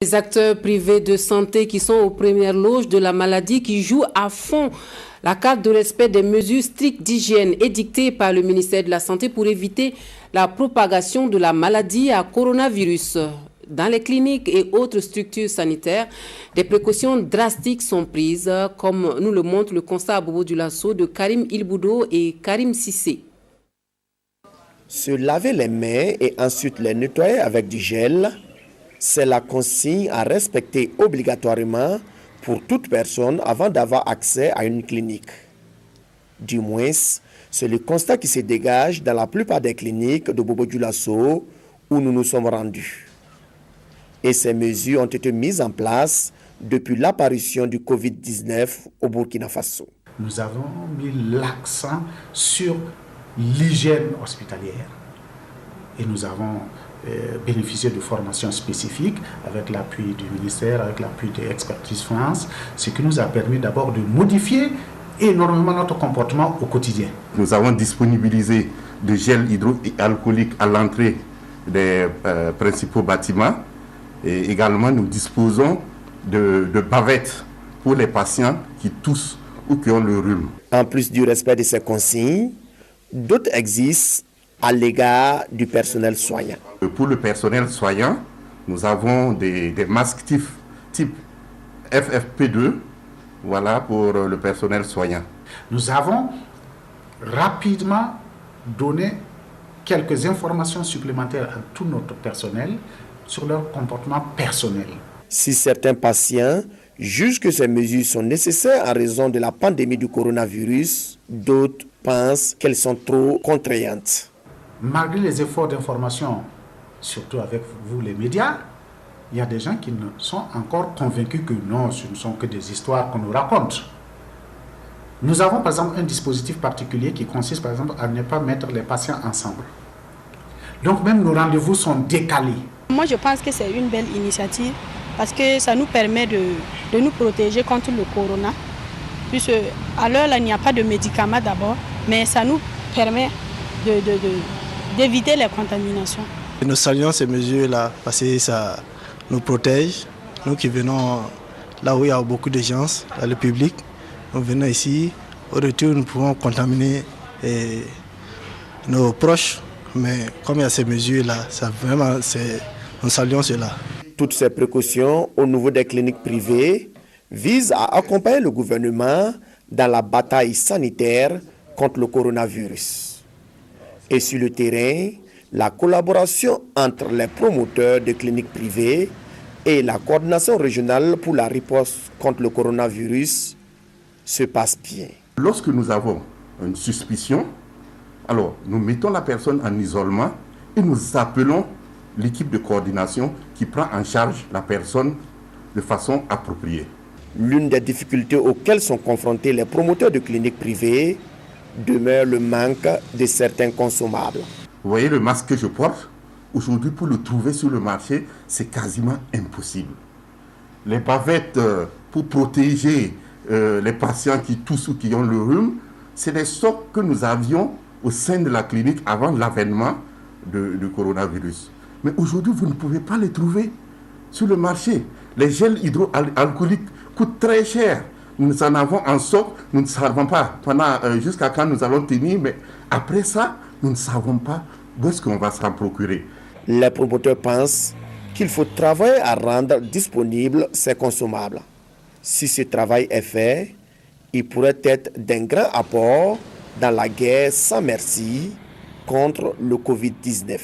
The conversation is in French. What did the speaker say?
Les acteurs privés de santé qui sont aux premières loges de la maladie, qui jouent à fond la carte de respect des mesures strictes d'hygiène édictées par le ministère de la Santé pour éviter la propagation de la maladie à coronavirus. Dans les cliniques et autres structures sanitaires, des précautions drastiques sont prises, comme nous le montre le constat à Bobo Dioulasso de Karim Ilboudo et Karim Sissé. Se laver les mains et ensuite les nettoyer avec du gel, c'est la consigne à respecter obligatoirement pour toute personne avant d'avoir accès à une clinique. Du moins, c'est le constat qui se dégage dans la plupart des cliniques de Bobo Dioulasso où nous nous sommes rendus. Et ces mesures ont été mises en place depuis l'apparition du Covid-19 au Burkina Faso. Nous avons mis l'accent sur l'hygiène hospitalière et nous avons bénéficié de formations spécifiques avec l'appui du ministère, avec l'appui de Expertise France, ce qui nous a permis d'abord de modifier énormément notre comportement au quotidien. Nous avons disponibilisé du gel hydroalcoolique à l'entrée des principaux bâtiments et également nous disposons de bavettes pour les patients qui toussent ou qui ont le rhume. En plus du respect de ces consignes, d'autres existent à l'égard du personnel soignant. Pour le personnel soignant, nous avons des masques type FFP2, voilà pour le personnel soignant. Nous avons rapidement donné quelques informations supplémentaires à tout notre personnel sur leur comportement personnel. Si certains patients jugent que ces mesures sont nécessaires en raison de la pandémie du coronavirus, d'autres pensent qu'elles sont trop contraignantes. Malgré les efforts d'information, surtout avec vous les médias, il y a des gens qui ne sont encore convaincus que non, ce ne sont que des histoires qu'on nous raconte. Nous avons par exemple un dispositif particulier qui consiste par exemple à ne pas mettre les patients ensemble. Donc même nos rendez-vous sont décalés. Moi je pense que c'est une belle initiative parce que ça nous permet de nous protéger contre le corona. Puisque à l'heure là il n'y a pas de médicaments d'abord, mais ça nous permet d'éviter les contaminations. Nous saluons ces mesures-là parce que ça nous protège. Nous qui venons là où il y a beaucoup de gens, dans le public, nous venons ici. Au retour, nous pouvons contaminer nos proches. Mais comme il y a ces mesures-là, nous saluons cela. Toutes ces précautions au niveau des cliniques privées visent à accompagner le gouvernement dans la bataille sanitaire contre le coronavirus. Et sur le terrain, la collaboration entre les promoteurs de cliniques privées et la coordination régionale pour la riposte contre le coronavirus se passe bien. Lorsque nous avons une suspicion, alors nous mettons la personne en isolement et nous appelons l'équipe de coordination qui prend en charge la personne de façon appropriée. L'une des difficultés auxquelles sont confrontés les promoteurs de cliniques privées demeure le manque de certains consommables. Vous voyez le masque que je porte, aujourd'hui pour le trouver sur le marché, c'est quasiment impossible. Les bavettes pour protéger les patients qui toussent ou qui ont le rhume, c'est des stocks que nous avions au sein de la clinique avant l'avènement du coronavirus. Mais aujourd'hui, vous ne pouvez pas les trouver sur le marché. Les gels hydroalcooliques coûtent très cher. Nous en avons en stock, nous ne savons pas jusqu'à quand nous allons tenir, mais après ça, nous ne savons pas où est-ce qu'on va s'en procurer. Les promoteurs pensent qu'il faut travailler à rendre disponibles ces consommables. Si ce travail est fait, il pourrait être d'un grand apport dans la guerre sans merci contre le Covid-19.